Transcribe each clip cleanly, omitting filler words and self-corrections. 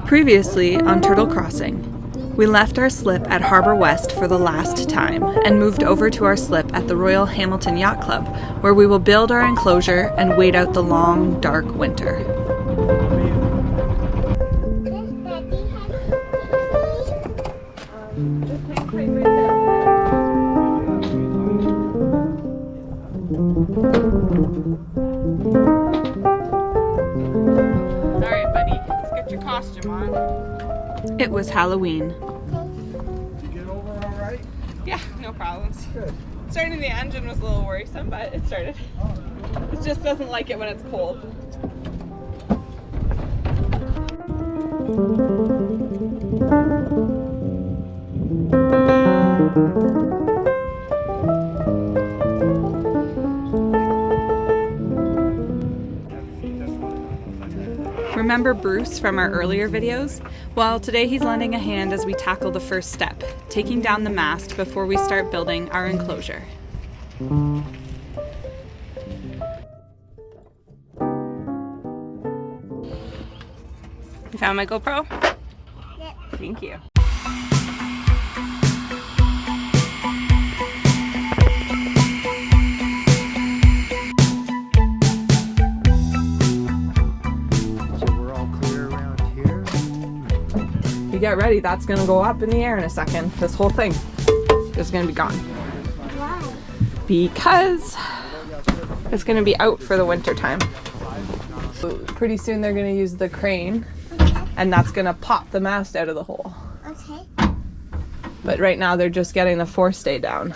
Previously on Turtle Crossing, we left our slip at Harbour West for the last time and moved over to our slip at the Royal Hamilton Yacht Club, where we will build our enclosure and wait out the long, dark winter. Alright, buddy, let's get your costume on. It was Halloween. Did you get over all right? Yeah, no problems. Good. Starting the engine was a little worrisome, but it started. It just doesn't like it when it's cold. Remember Bruce from our earlier videos? Well, today he's lending a hand as we tackle the first step, taking down the mast before we start building our enclosure. You found my GoPro? Yep. Thank you. You get ready, that's gonna go up in the air in a second. This whole thing is gonna be gone. Wow. Because it's gonna be out for the winter time. So pretty soon they're gonna use the crane and that's gonna pop the mast out of the hole. Okay. But right now they're just getting the forestay down.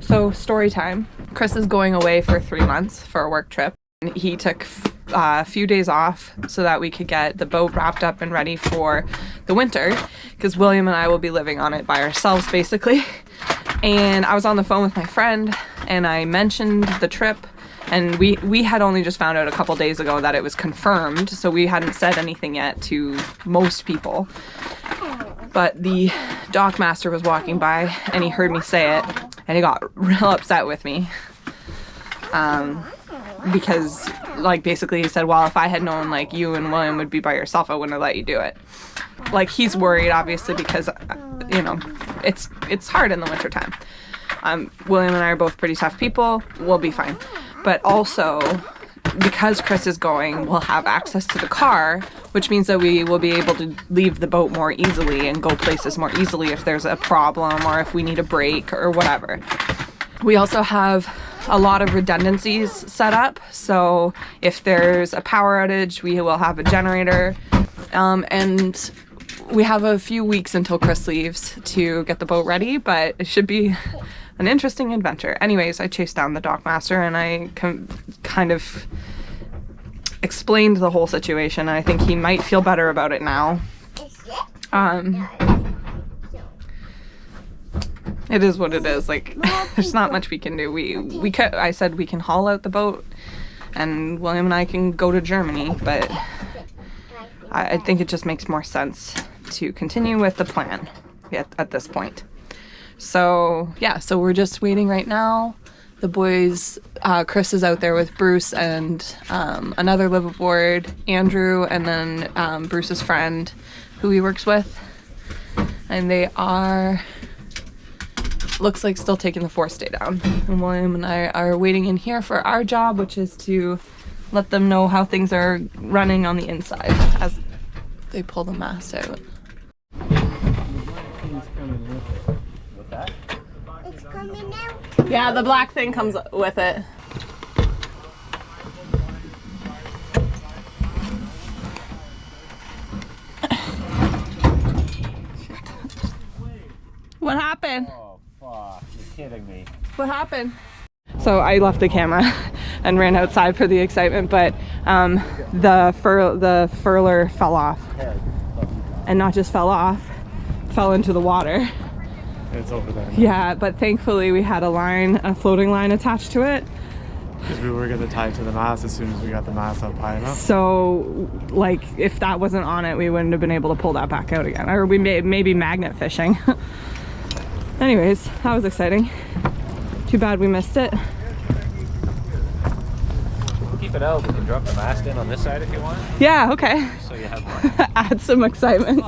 So story time. Chris is going away for 3 months for a work trip. He took a few days off so that we could get the boat wrapped up and ready for the winter, because William and I will be living on it by ourselves basically. And I was on the phone with my friend and I mentioned the trip, and we had only just found out a couple days ago that it was confirmed, so we hadn't said anything yet to most people. But the dock master was walking by and he heard me say it and he got real upset with me. Because like basically he said, well, if I had known like you and William would be by yourself, I wouldn't have let you do it. Like he's worried obviously because you know it's hard in the winter time. William and I are both pretty tough people. We'll be fine. But also because Chris is going, we'll have access to the car, which means that we will be able to leave the boat more easily and go places more easily if there's a problem or if we need a break or whatever. We also have a lot of redundancies set up, so if there's a power outage, we will have a generator, and we have a few weeks until Chris leaves to get the boat ready, but it should be an interesting adventure. Anyways, I chased down the dockmaster and I kind of explained the whole situation. I think he might feel better about it now. It is what it is. Like, there's not much we can do. I said we can haul out the boat and William and I can go to Germany, but I think it just makes more sense to continue with the plan at this point. So yeah, so we're just waiting right now. The boys, Chris is out there with Bruce and another liveaboard, Andrew, and then Bruce's friend who he works with. And they are, looks like, still taking the forestay down. And William and I are waiting in here for our job, which is to let them know how things are running on the inside as they pull the mast out. It's coming out. Yeah, the black thing comes with it. What happened? Oh, fuck. You're kidding me. What happened? So I left the camera and ran outside for the excitement, but the furler fell off. And not just fell off, fell into the water. It's over there. Yeah, but thankfully we had a floating line attached to it. Because we were going to tie it to the mast as soon as we got the mast up high enough. So, like, if that wasn't on it, we wouldn't have been able to pull that back out again. Or we maybe magnet fishing. Anyways, that was exciting. Too bad we missed it. Keep it out. We can drop the mast in on this side if you want. Yeah, okay. So Add some excitement.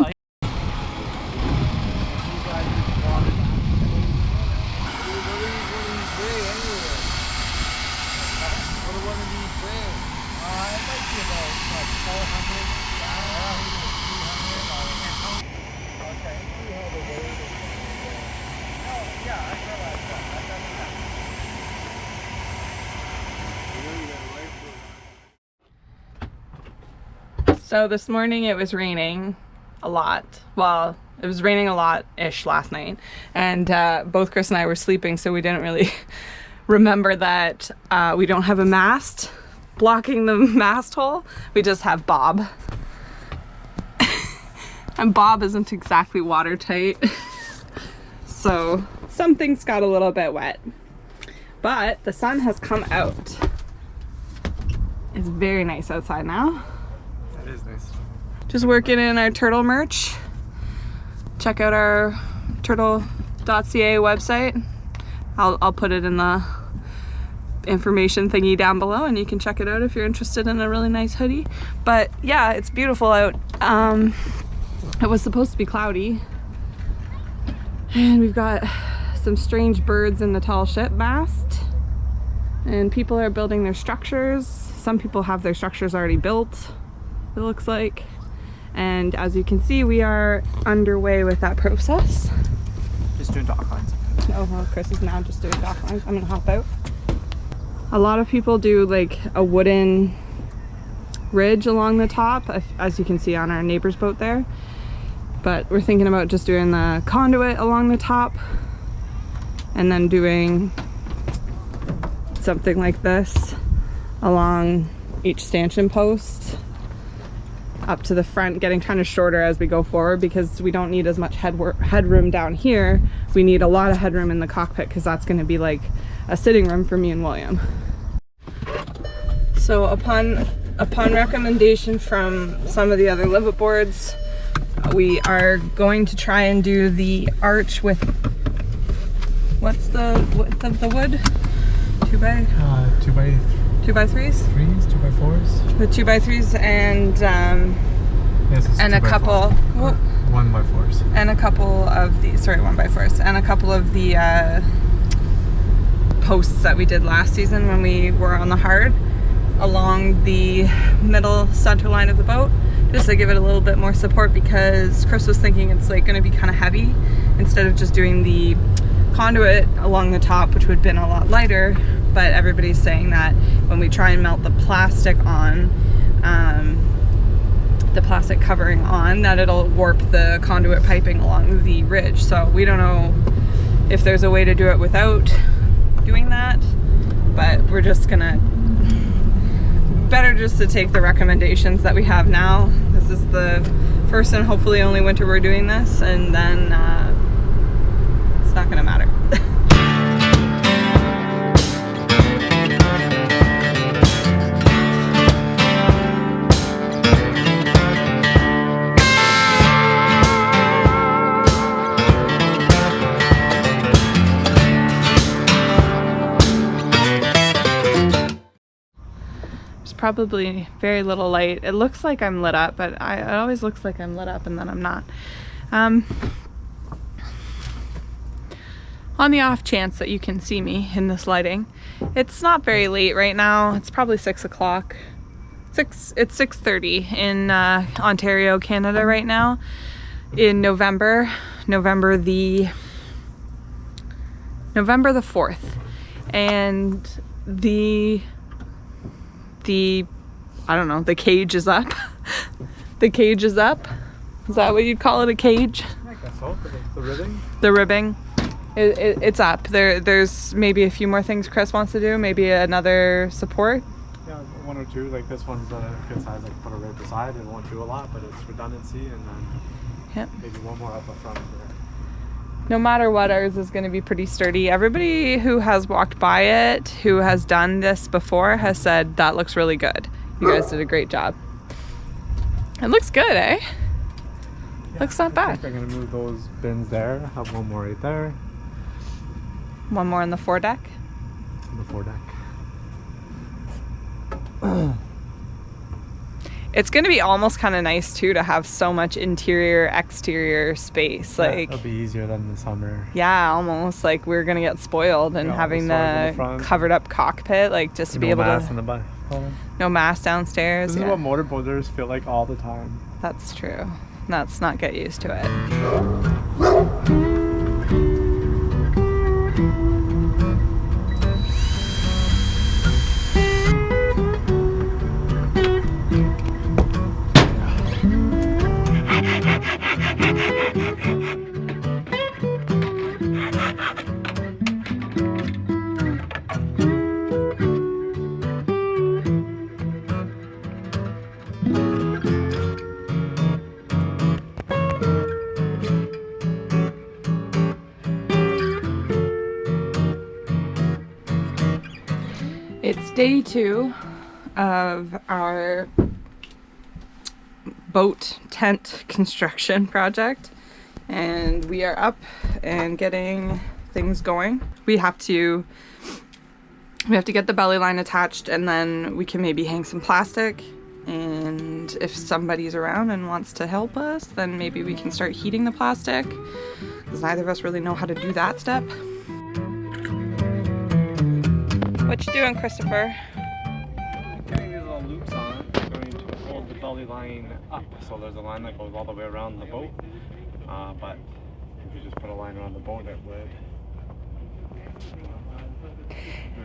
So this morning it was raining a lot. Well, it was raining a lot-ish last night, and both Chris and I were sleeping, so we didn't really remember that we don't have a mast blocking the mast hole. We just have Bob. And Bob isn't exactly watertight. So some things got a little bit wet. But the sun has come out. It's very nice outside now. It is nice. Just working in our turtle merch. Check out our turtle.ca website. I'll put it in the information thingy down below, and you can check it out if you're interested in a really nice hoodie. But yeah, it's beautiful out. It was supposed to be cloudy, and we've got some strange birds in the tall ship mast, and people are building their structures. Some people have their structures already built, it looks like. And as you can see, we are underway with that process. Just doing dock lines. Oh well, Chris is now just doing dock lines. I'm gonna hop out. A lot of people do like a wooden ridge along the top, as you can see on our neighbor's boat there. But we're thinking about just doing the conduit along the top, and then doing something like this along each stanchion post up to the front, getting kind of shorter as we go forward, because we don't need as much headroom down here. We need a lot of headroom in the cockpit, because that's going to be like a sitting room for me and William. So upon recommendation from some of the other liveaboards, we are going to try and do the arch with, what's the width of the wood? 2x? 2x3s? 2x4s? The 2x3s and Yes, it's and a 2x4. couple 1x4s. and a couple of the 1x4s and a couple of the posts that we did last season when we were on the hard along the middle center line of the boat, just to give it a little bit more support, because Chris was thinking it's like going to be kind of heavy instead of just doing the conduit along the top, which would have been a lot lighter. But everybody's saying that when we try and melt the plastic on, the plastic covering on, that it'll warp the conduit piping along the ridge. So we don't know if there's a way to do it without doing that, but we're just gonna, better just to take the recommendations that we have now. This is the first and hopefully only winter we're doing this, and then it's not gonna matter. Probably very little light. It looks like I'm lit up, but it always looks like I'm lit up and then I'm not. On the off chance that you can see me in this lighting, it's not very late right now. It's probably 6 o'clock. It's 6:30 in Ontario, Canada right now, in November the 4th, and the I don't know, the cage is up. The cage is up. Is that what you'd call it, a cage? I guess so. The ribbing? The ribbing. It's up. There's maybe a few more things Chris wants to do. Maybe another support. Yeah, one or two. Like this one's a good size. Like put it right beside. It won't do a lot, but it's redundancy, and then maybe one more up the front there. No matter what, ours is going to be pretty sturdy. Everybody who has walked by it, who has done this before, has said that looks really good. You guys did a great job. It looks good, eh? Yeah, looks not bad. I think I'm going to move those bins there. Have one more right there. One more on the foredeck. On the foredeck. It's going to be almost kind of nice too to have so much interior exterior space. Like it'll be easier than the summer. Yeah, almost like we're going to get spoiled and having the covered up cockpit, like just to be able mast to. In the back. No mast downstairs. This is what motorboaters feel like all the time. That's true. Let's not get used to it. It's day 2 of our boat tent construction project, and we are up and getting things going. We have to get the belly line attached, and then we can maybe hang some plastic, and if somebody's around and wants to help us, then maybe we can start heating the plastic, because neither of us really know how to do that step. What you doing, Christopher? I'm getting these little loops on it. I'm going to hold the belly line up, so there's a line that goes all the way around the boat. But if you just put a line around the boat, it would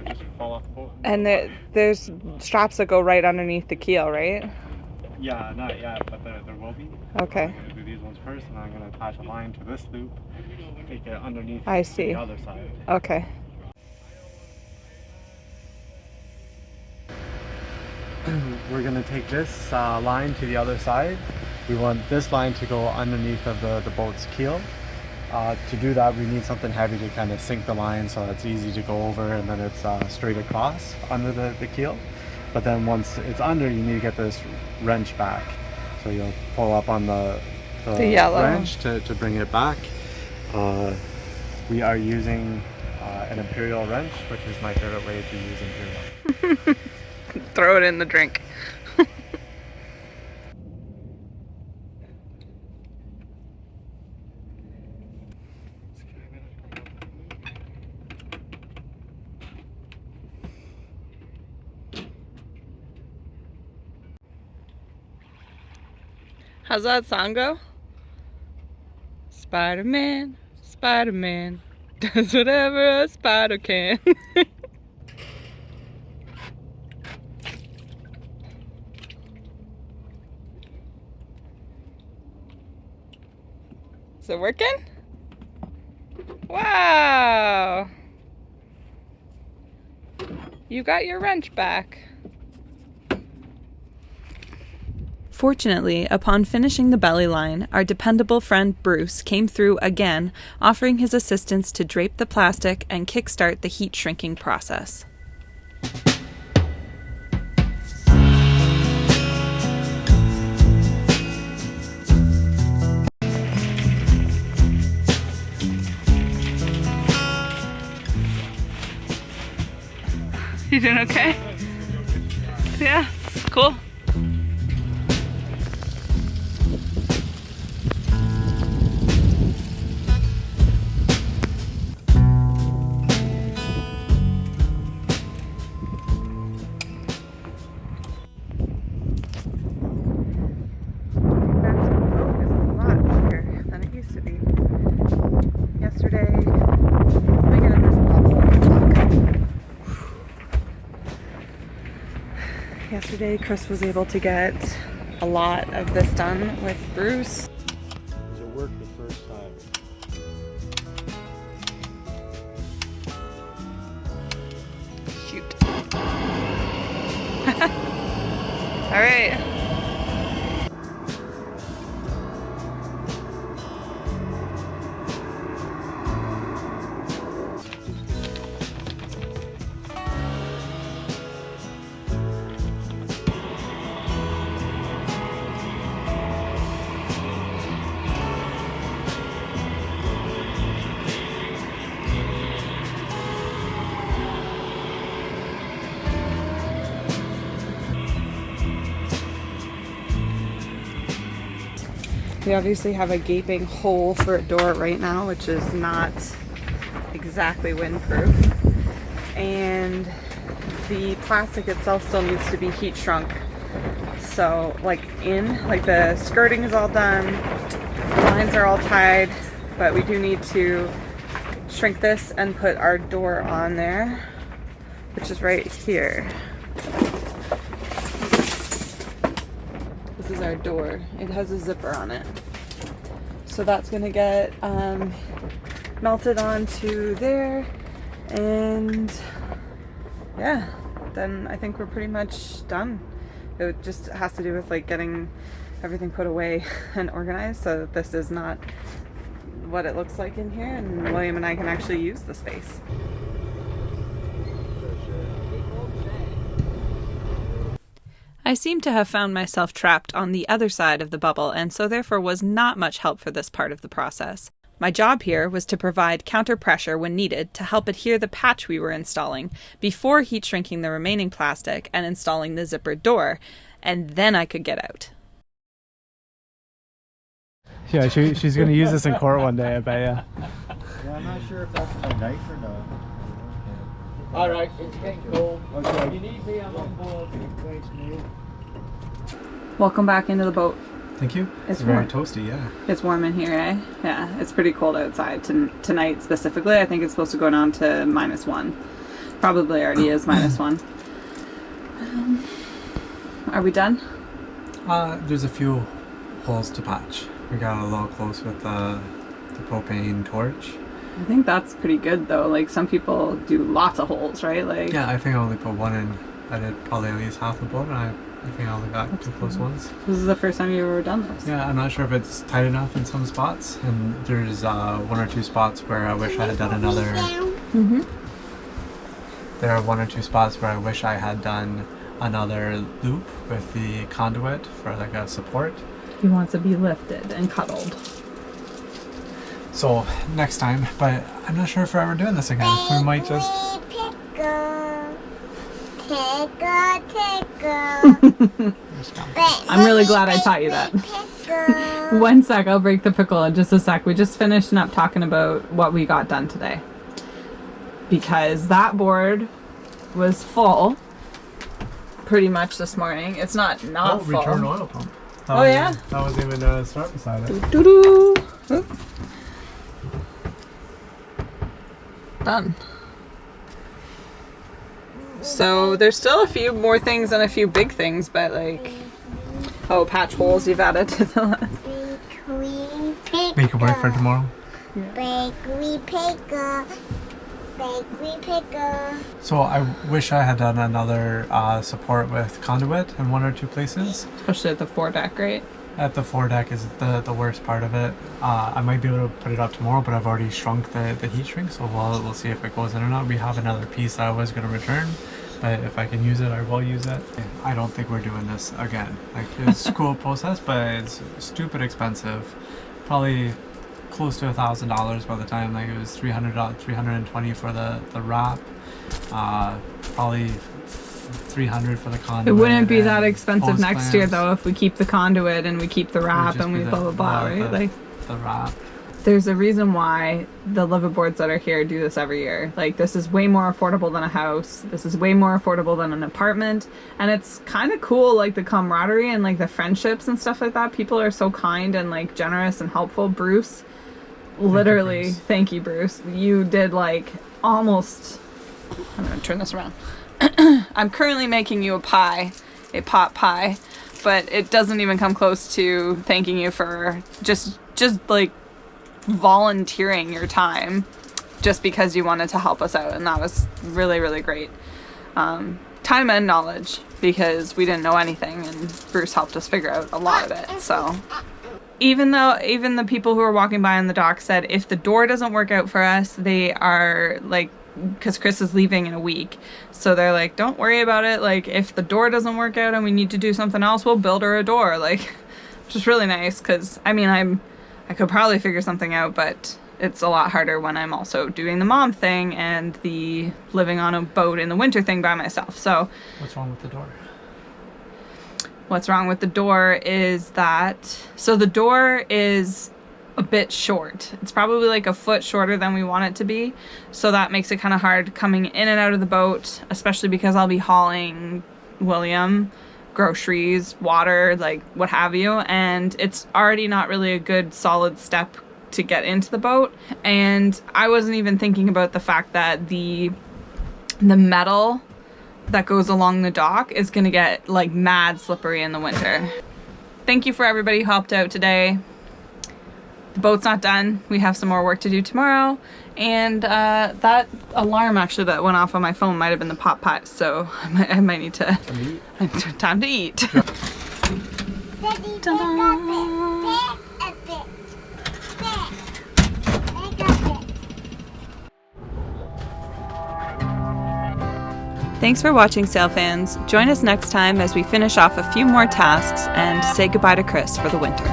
just fall off the boat. And there's straps that go right underneath the keel, right? Yeah, not yet, but there will be. Okay. I'm going to do these ones first, and I'm going to attach a line to this loop, take it underneath I see. the other side. Okay. We're going to take this line to the other side. We want this line to go underneath of the boat's keel. To do that, we need something heavy to kind of sink the line so it's easy to go over, and then it's straight across under the keel. But then once it's under, you need to get this wrench back. So you'll pull up on the yellow wrench to bring it back. We are using an imperial wrench, which is my favorite way to use imperial. Throw it in the drink. How's that song go? Spider-Man, Spider-Man, does whatever a spider can. Is it working? Wow! You got your wrench back. Fortunately, upon finishing the belly line, our dependable friend Bruce came through again, offering his assistance to drape the plastic and kickstart the heat shrinking process. You doing okay? Yeah, cool. Yesterday, Chris was able to get a lot of this done with Bruce. It worked the first time. Shoot. All right. We obviously have a gaping hole for a door right now, which is not exactly windproof. And the plastic itself still needs to be heat shrunk. So like the skirting is all done, the lines are all tied, but we do need to shrink this and put our door on there, which is right here. This is our door. It has a zipper on it. So that's gonna get melted onto there, and yeah, then I think we're pretty much done. It just has to do with like getting everything put away and organized so that this is not what it looks like in here, and William and I can actually use the space. I seem to have found myself trapped on the other side of the bubble, and so therefore was not much help for this part of the process. My job here was to provide counter pressure when needed to help adhere the patch we were installing before heat shrinking the remaining plastic and installing the zippered door, and then I could get out. Yeah, she's going to use this in court one day, I bet ya. Yeah, I'm not sure if that's my knife or not. All right, it's getting cold. Okay. You need me, I'm on board. Thanks, mate. Welcome back into the boat. Thank you. It's very warm. toasty, yeah. It's warm in here, eh? Yeah, it's pretty cold outside tonight specifically. I think it's supposed to go down to -1. Probably already is -1. Are we done? There's a few holes to patch. We got a little close with the propane torch. I think that's pretty good though. Like some people do lots of holes, right? Like Yeah, I think I only put one in. I did probably at least half the boat, and I think I only got 2 close ones. This is the first time you've ever done this. Yeah, I'm not sure if it's tight enough in some spots, and there's 1 or 2 spots where I wish I had done another. Mm-hmm. There are 1 or 2 spots where I wish I had done another loop with the conduit for like a support. He wants to be lifted and cuddled. So next time, but I'm not sure if we're ever doing this again. We might just. I'm really glad I taught you that. 1 sec, I'll break the pickle in just a sec. We just finishing up talking about what we got done today. Because that board was full pretty much this morning. It's not full. Return oil pump. Oh, yeah? That was even a start beside it. Doo-doo. Done. So there's still a few more things and a few big things, but like, patch holes you've added to the list. Make it work for tomorrow. Bakery picker. Bakery picker. So I wish I had done another support with conduit in 1 or 2 places. Especially at the foredeck, right? At the foredeck is the worst part of it. I might be able to put it up tomorrow, but I've already shrunk the heat shrink, so we'll see if it goes in or not. We have another piece that I was going to return, but if I can use it, I will use it. I don't think we're doing this again. Like, it's a cool process, but it's stupid expensive. Probably close to $1,000 by the time. Like, it was $320 for the wrap. Probably $300 for the conduit. It wouldn't be that expensive hose next year clamps. though if we keep the conduit and we keep the wrap and we blah blah blah, right? Like the wrap. there's a reason why the liveaboards that are here do this every year. Like this is way more affordable than a house. This is way more affordable than an apartment, and it's kind of cool, like the camaraderie and like the friendships and stuff like that. People are so kind and like generous and helpful. Bruce, literally, thank you, Bruce. You did like almost. I'm gonna turn this around. I'm currently making you a pot pie, but it doesn't even come close to thanking you for just like volunteering your time just because you wanted to help us out, and that was really, really great. Time and knowledge, because we didn't know anything and Bruce helped us figure out a lot of it. So even the people who were walking by on the dock said if the door doesn't work out for us, they are like, because Chris is leaving in a week, so they're like, don't worry about it, like if the door doesn't work out and we need to do something else, we'll build her a door, like, which is really nice, because I mean I could probably figure something out, but it's a lot harder when I'm also doing the mom thing and the living on a boat in the winter thing by myself. So What's wrong with the door? What's wrong with the door is that, so the door is a bit short. It's probably like a foot shorter than we want it to be. So that makes it kind of hard coming in and out of the boat, especially because I'll be hauling William groceries, water, like what have you. And it's already not really a good solid step to get into the boat. And I wasn't even thinking about the fact that the metal that goes along the dock is gonna get like mad slippery in the winter. Thank you for everybody who helped out today. The boat's not done. We have some more work to do tomorrow. And that alarm actually that went off on my phone might have been the pop pot, so I might need to, time to eat. Daddy, pick up it. Pick a bit. Pick a bit. Thanks for watching, Sail fans. Join us next time as we finish off a few more tasks and say goodbye to Chris for the winter.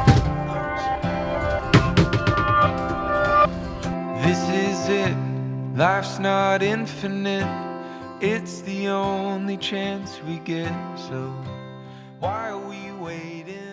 This is it, life's not infinite. It's the only chance we get, so why are we waiting?